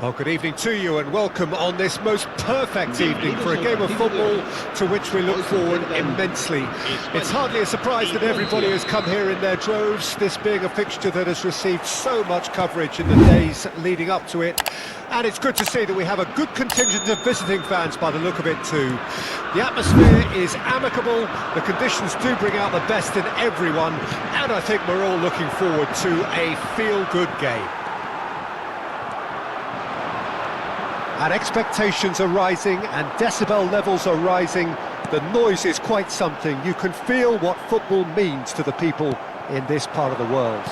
Well, good evening to you and welcome on this most perfect evening for a game of football to which we look forward immensely. It's hardly a surprise that everybody has come here in their droves, this being a fixture that has received so much coverage in the days leading up to it. And it's good to see that we have a good contingent of visiting fans by the look of it too. The atmosphere is amicable, the conditions do bring out the best in everyone, and I think we're all looking forward to a feel-good game. And expectations are rising and decibel levels are rising. The noise is quite something. You can feel what football means to the people in this part of the world.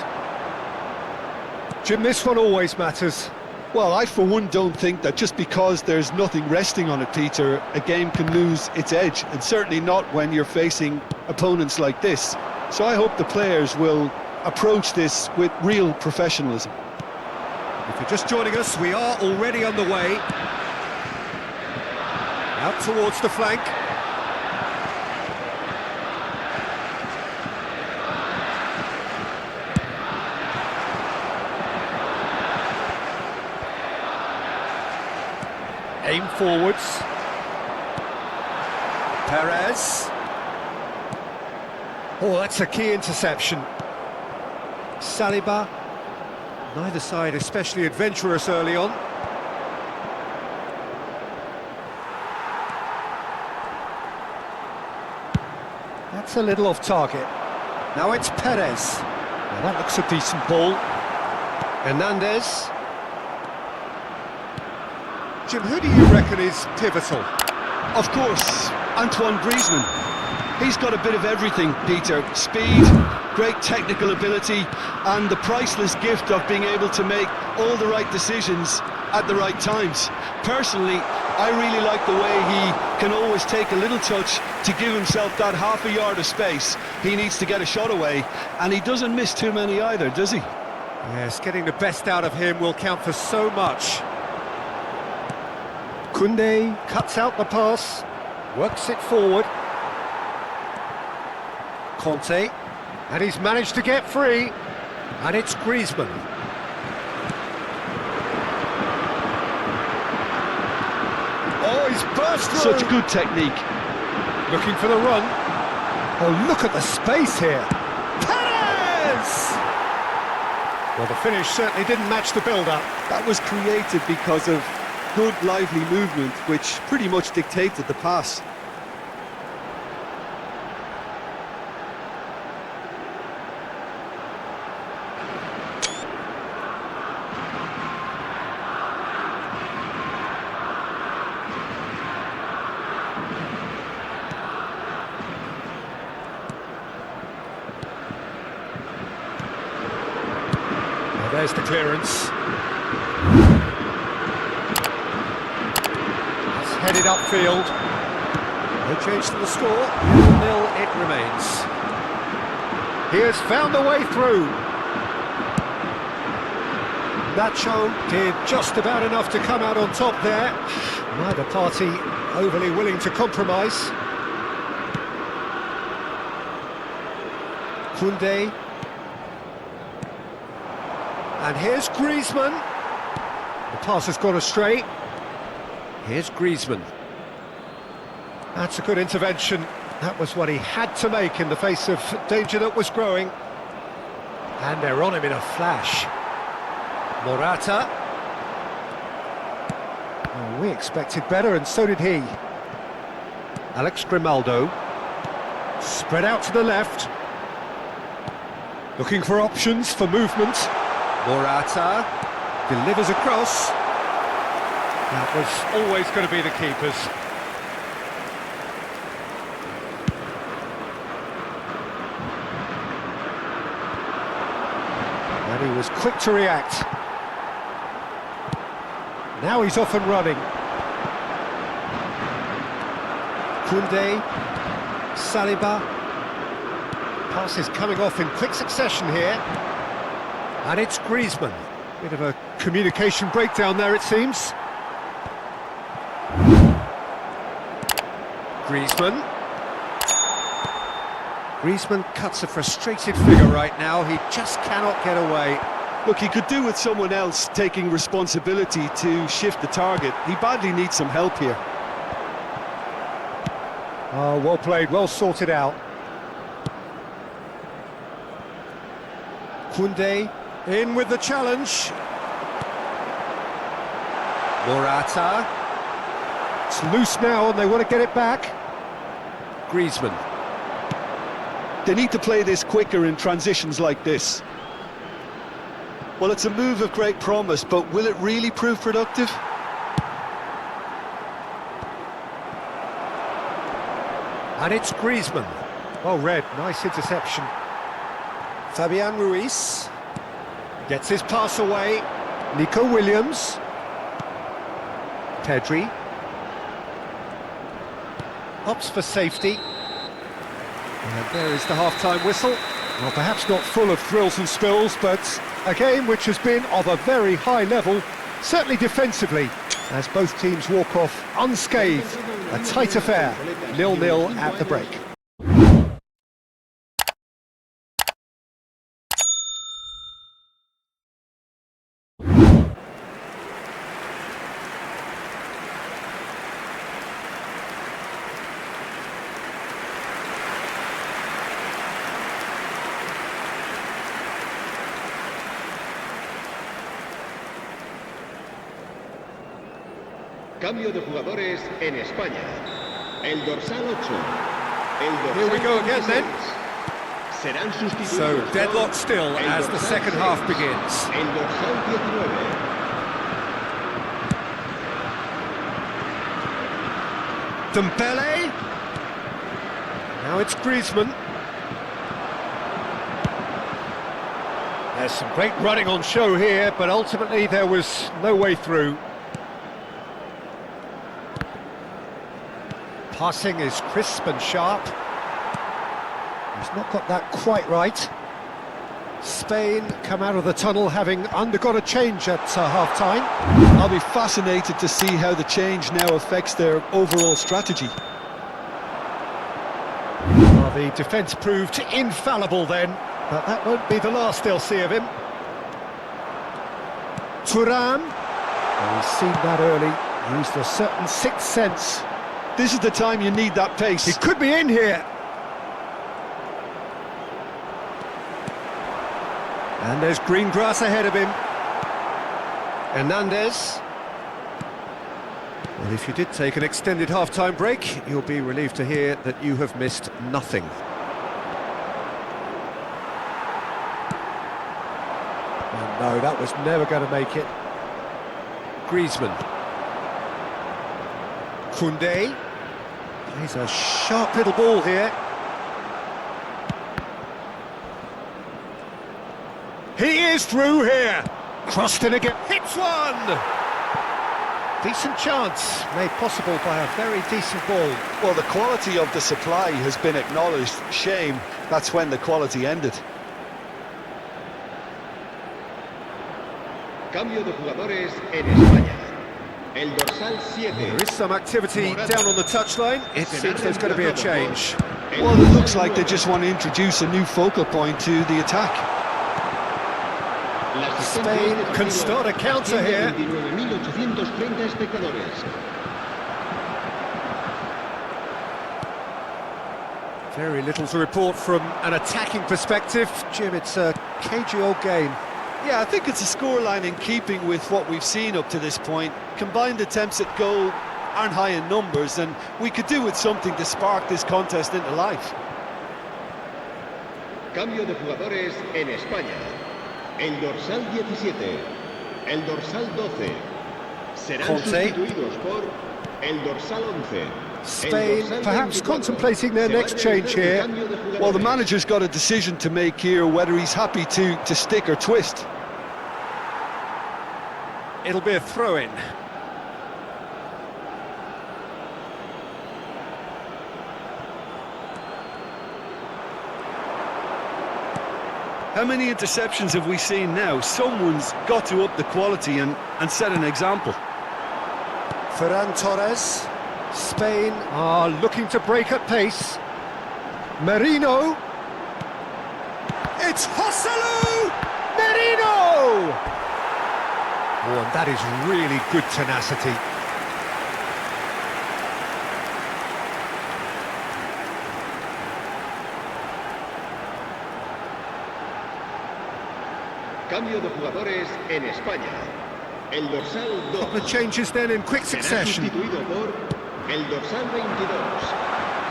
Jim, this one always matters. Well, I for one don't think that just because there's nothing resting on it, Peter, a game can lose its edge, and certainly not when you're facing opponents like this. So I hope the players will approach this with real professionalism. If you're just joining us, we are already on the way. Out towards the flank. Aim forwards. Perez. Oh, that's a key interception. Saliba. Neither side especially adventurous early on. That's a little off target. Now it's Perez. Now that looks a decent ball. Hernandez. Jim, who do you reckon is pivotal? Of course, Antoine Griezmann. He's got a bit of everything, Peter. Speed, great technical ability, and the priceless gift of being able to make all the right decisions at the right times. Personally, I really like the way he can always take a little touch to give himself that half a yard of space. He needs to get a shot away, and he doesn't miss too many either, does he? Yes, getting the best out of him will count for so much. Koundé cuts out the pass, works it forward. Conte, and he's managed to get free, and it's Griezmann. Oh, he's burst through. Such good technique. Looking for the run. Oh, look at the space here. Perez! Well, the finish certainly didn't match the build-up. That was created because of good, lively movement, which pretty much dictated the pass. There's the clearance. That's headed upfield. No change to the score. 0-0 it remains. He has found a way through. Nacho did just about enough to come out on top there. Neither party overly willing to compromise. Koundé. And here's Griezmann. The pass has gone astray. Here's Griezmann. That's a good intervention. That was what he had to make in the face of danger that was growing. And they're on him in a flash. Morata. Oh, we expected better, and so did he. Alex Grimaldo. Spread out to the left. Looking for options for movement. Morata delivers across. That was always going to be the keeper's. And he was quick to react. Now he's off and running. Koundé, Saliba. Pass is coming off in quick succession here. And it's Griezmann. Bit of a communication breakdown there, it seems. Griezmann. Griezmann cuts a frustrated figure right now. He just cannot get away. Look, he could do with someone else taking responsibility to shift the target. He badly needs some help here. Oh, well played, well sorted out. Koundé in with the challenge. Morata. It's loose now and they want to get it back. Griezmann. They need to play this quicker in transitions like this. Well, it's a move of great promise, but will it really prove productive? And it's Griezmann. Well read, nice interception. Fabian Ruiz gets his pass away. Nico Williams. Pedri opts for safety. And there is the half-time whistle. Well, perhaps not full of thrills and spills, but a game which has been of a very high level, certainly defensively, as both teams walk off unscathed. A tight affair, 0-0 at the break. Cambio de jugadores en España. El dorsal 8. Here we go again then. Serán sustituidos. So deadlock still as the second half begins. El dorsal 19. Dembele. Now it's Griezmann. There's some great running on show here, but ultimately there was no way through. Passing is crisp and sharp. He's not got that quite right. Spain come out of the tunnel having undergone a change at half-time. I'll be fascinated to see how the change now affects their overall strategy. Well, the defence proved infallible then, but that won't be the last they'll see of him. Thuram. Well, he's seen that early, used a certain sixth sense. This is the time you need that pace. He could be in here. And there's green grass ahead of him. Hernandez. Well, if you did take an extended half-time break, you'll be relieved to hear that you have missed nothing. Oh, no, that was never going to make it. Griezmann. Koundé. He's a sharp little ball here. He is through here. Crossed in again. Hits one! Decent chance, made possible by a very decent ball. Well, the quality of the supply has been acknowledged. Shame, that's when the quality ended. Cambio de jugadores en España. El dorsal 7. There is some activity down on the touchline. It seems there's going to be a change. Well, it looks like they just want to introduce a new focal point to the attack. Spain can start a counter here. 29.830 espectadores. Very little to report from an attacking perspective. Jim, it's a cagey old game. Yeah, I think it's a scoreline in keeping with what we've seen up to this point. Combined attempts at goal aren't high in numbers, and we could do with something to spark this contest into life. Cambio de jugadores en España. El dorsal 17. El dorsal 12. Serán sustituidos por el dorsal 11. Spain perhaps contemplating their next change here. Well, the manager's got a decision to make here, whether he's happy to stick or twist. It'll be a throw-in. How many interceptions have we seen now? Someone's got to up the quality and set an example. Ferran Torres. Spain are looking to break at pace. Merino. It's Joselu! Merino! Oh, and that is really good tenacity. Cambio de jugadores en España. El dorsal 2 Couple of changes then in quick será succession. sustituido por el dorsal 22,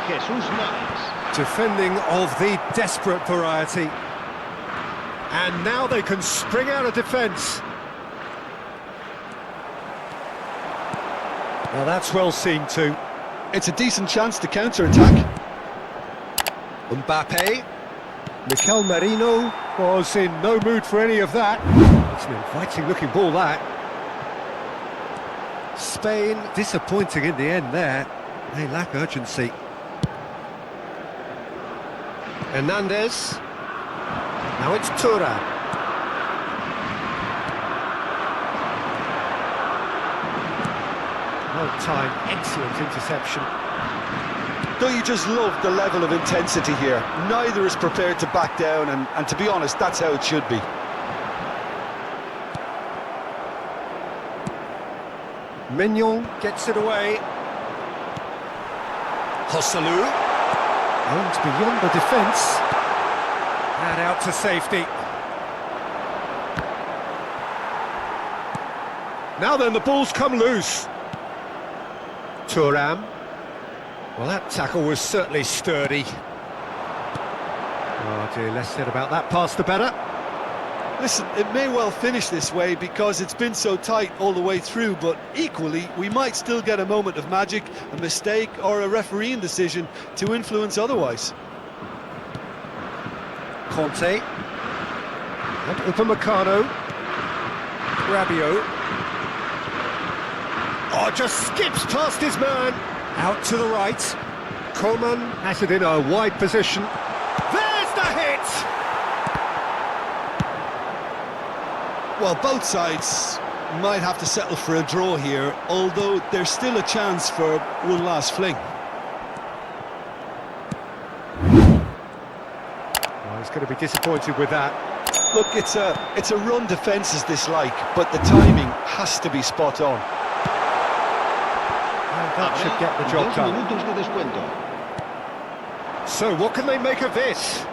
Jesús Navas. Defending of the desperate variety. And now they can spring out of defence. Well, that's well seen too. It's a decent chance to counter-attack. Mbappe. Mikel Merino was in no mood for any of that. It's an inviting-looking ball, that. Spain, disappointing in the end there. They lack urgency. Hernandez. Now it's Thuram. Well-timed, excellent interception. Don't you just love the level of intensity here? Neither is prepared to back down, and to be honest, that's how it should be. Mignon gets it away. Hosselu. Owns beyond the defence. And out to safety. Now then, the ball's come loose. Thuram. Well, that tackle was certainly sturdy. Oh dear, less said about that pass the better. Listen, it may well finish this way because it's been so tight all the way through, but equally, we might still get a moment of magic, a mistake, or a refereeing decision to influence otherwise. Conte. And Upamecano. Rabiot. Oh, just skips past his man. Out to the right. Coman has it in a wide position. There's the hit! Well, both sides might have to settle for a draw here, although there's still a chance for one last fling. Oh, he's going to be disappointed with that. Look, it's a run defence is dislike, but the timing has to be spot on. And that should get the job 2 done. minutos de descuento. So, what can they make of this?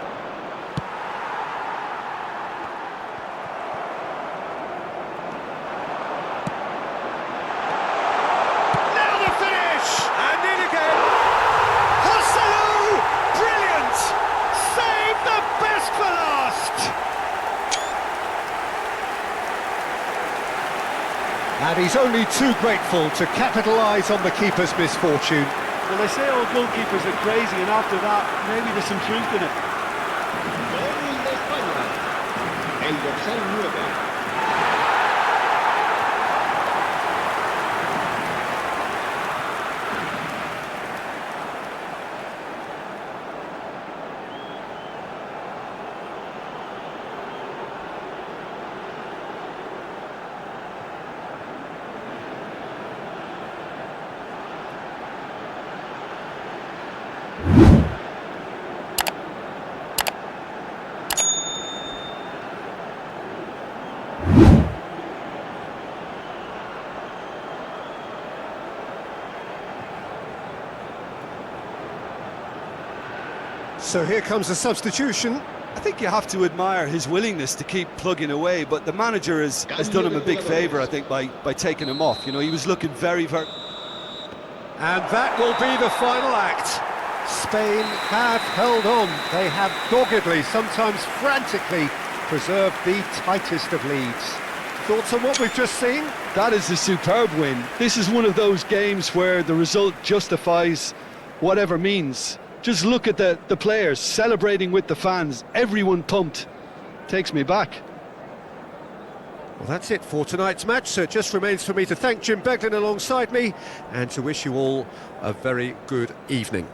Now the finish! And in again! Hosselu! Brilliant! Save the best for last! And he's only too grateful to capitalise on the keeper's misfortune. Well, they say all goalkeepers are crazy, and after that, maybe there's some truth in it. Gol de España. El dorsal 9. So here comes a substitution. I think you have to admire his willingness to keep plugging away, but the manager has done him a big favour, I think, by taking him off. You know, he was looking very... And that will be the final act. Spain have held on. They have doggedly, sometimes frantically, preserved the tightest of leads. Thoughts on what we've just seen? That is a superb win. This is one of those games where the result justifies whatever means. Just look at the players celebrating with the fans. Everyone pumped. Takes me back. Well, that's it for tonight's match, so it just remains for me to thank Jim Beglin alongside me and to wish you all a very good evening.